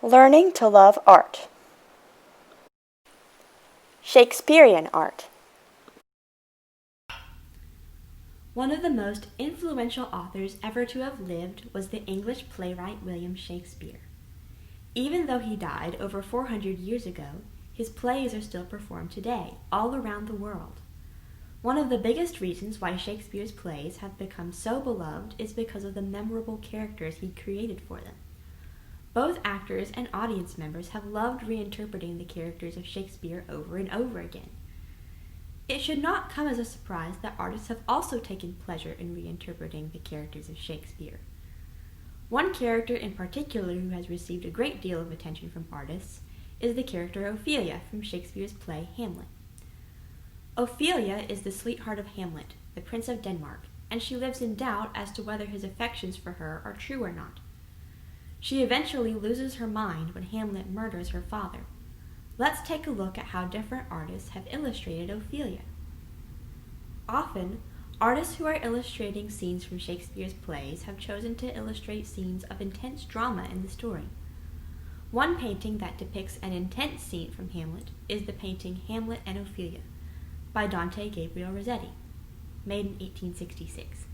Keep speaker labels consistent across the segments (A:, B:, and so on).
A: Learning to love art. Shakespearean art.
B: One of the most influential authors ever to have lived was the English playwright William Shakespeare. Even though he died over 400 years ago, his plays are still performed today, all around the world. One of the biggest reasons why Shakespeare's plays have become so beloved is because of the memorable characters he created for them. Both actors and audience members have loved reinterpreting the characters of Shakespeare over and over again. It should not come as a surprise that artists have also taken pleasure in reinterpreting the characters of Shakespeare. One character in particular who has received a great deal of attention from artists is the character Ophelia from Shakespeare's play Hamlet. Ophelia is the sweetheart of Hamlet, the Prince of Denmark, and she lives in doubt as to whether his affections for her are true or not. She eventually loses her mind when Hamlet murders her father. Let's take a look at how different artists have illustrated Ophelia. Often, artists who are illustrating scenes from Shakespeare's plays have chosen to illustrate scenes of intense drama in the story. One painting that depicts an intense scene from Hamlet is the painting Hamlet and Ophelia by Dante Gabriel Rossetti, made in 1866.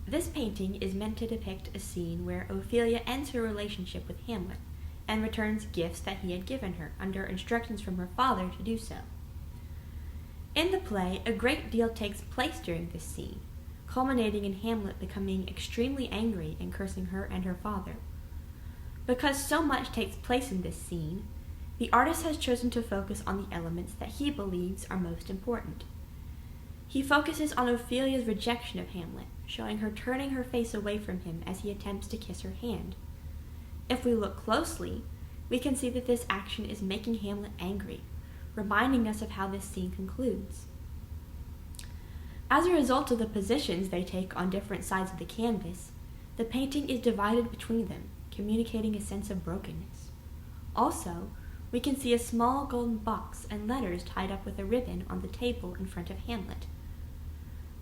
B: This painting is meant to depict a scene where Ophelia ends her relationship with Hamlet and returns gifts that he had given her under instructions from her father to do so. In the play, a great deal takes place during this scene, culminating in Hamlet becoming extremely angry and cursing her and her father. Because so much takes place in this scene, the artist has chosen to focus on the elements that he believes are most important. He focuses on Ophelia's rejection of Hamlet, showing her turning her face away from him as he attempts to kiss her hand. If we look closely, we can see that this action is making Hamlet angry, reminding us of how this scene concludes. As a result of the positions they take on different sides of the canvas, the painting is divided between them, communicating a sense of brokenness. Also, we can see a small golden box and letters tied up with a ribbon on the table in front of Hamlet.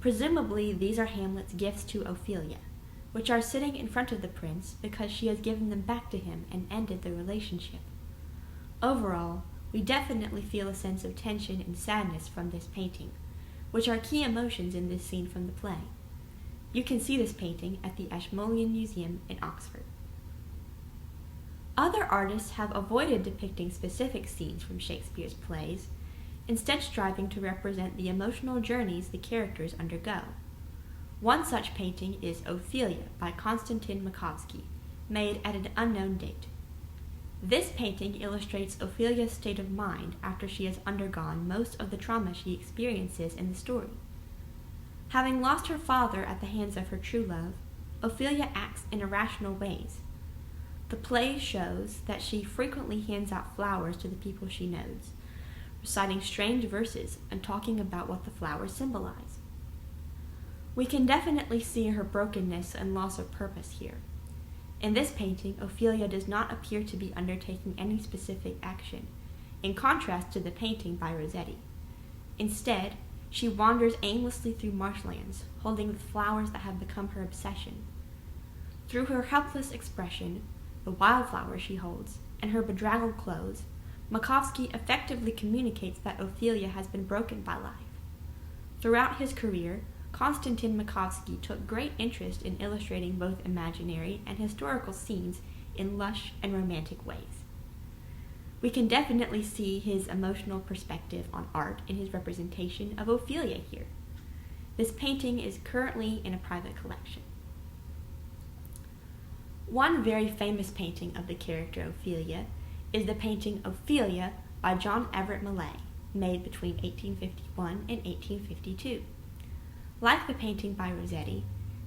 B: Presumably, these are Hamlet's gifts to Ophelia, which are sitting in front of the prince because she has given them back to him and ended the relationship. Overall, we definitely feel a sense of tension and sadness from this painting, which are key emotions in this scene from the play. You can see this painting at the Ashmolean Museum in Oxford. Other artists have avoided depicting specific scenes from Shakespeare's plays, instead striving to represent the emotional journeys the characters undergo. One such painting is Ophelia by Konstantin Makovsky, made at an unknown date. This painting illustrates Ophelia's state of mind after she has undergone most of the trauma she experiences in the story. Having lost her father at the hands of her true love, Ophelia acts in irrational ways. The play shows that she frequently hands out flowers to the people she knows, reciting strange verses and talking about what the flowers symbolize. We can definitely see her brokenness and loss of purpose here. In this painting, Ophelia does not appear to be undertaking any specific action, in contrast to the painting by Rossetti. Instead, she wanders aimlessly through marshlands, holding the flowers that have become her obsession. Through her helpless expression, the wildflowers she holds, and her bedraggled clothes, Makovsky effectively communicates that Ophelia has been broken by life. Throughout his career, Konstantin Makovsky took great interest in illustrating both imaginary and historical scenes in lush and romantic ways. We can definitely see his emotional perspective on art in his representation of Ophelia here. This painting is currently in a private collection. One very famous painting of the character Ophelia is the painting Ophelia by John Everett Millais, made between 1851 and 1852. Like the painting by Rossetti,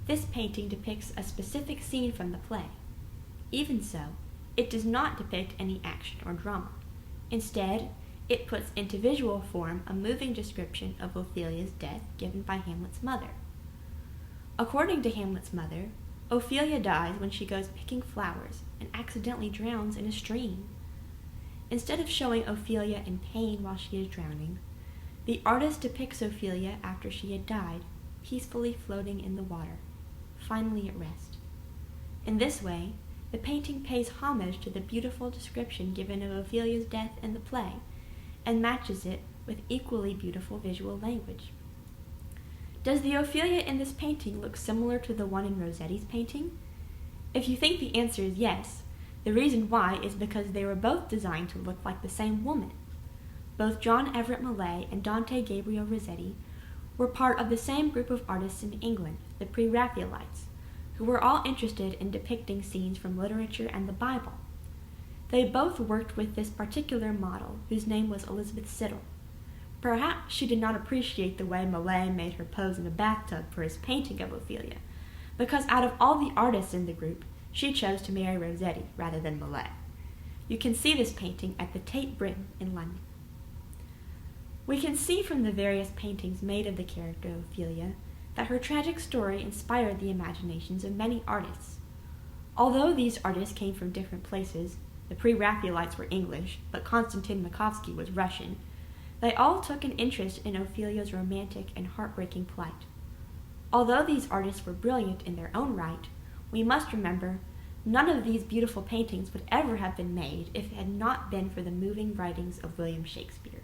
B: this painting depicts a specific scene from the play. Even so, it does not depict any action or drama. Instead, it puts into visual form a moving description of Ophelia's death given by Hamlet's mother. According to Hamlet's mother, Ophelia dies when she goes picking flowers and accidentally drowns in a stream. Instead of showing Ophelia in pain while she is drowning, the artist depicts Ophelia after she had died, peacefully floating in the water, finally at rest. In this way, the painting pays homage to the beautiful description given of Ophelia's death in the play, and matches it with equally beautiful visual language. Does the Ophelia in this painting look similar to the one in Rossetti's painting? If you think the answer is yes, the reason why is because they were both designed to look like the same woman. Both John Everett Millais and Dante Gabriel Rossetti were part of the same group of artists in England, the Pre-Raphaelites, who were all interested in depicting scenes from literature and the Bible. They both worked with this particular model, whose name was Elizabeth Siddal. Perhaps she did not appreciate the way Millais made her pose in a bathtub for his painting of Ophelia, because out of all the artists in the group, she chose to marry Rossetti rather than Millais. You can see this painting at the Tate Britain in London. We can see from the various paintings made of the character Ophelia that her tragic story inspired the imaginations of many artists. Although these artists came from different places, the Pre-Raphaelites were English, but Konstantin Makovsky was Russian, they all took an interest in Ophelia's romantic and heartbreaking plight. Although these artists were brilliant in their own right, we must remember none of these beautiful paintings would ever have been made if it had not been for the moving writings of William Shakespeare.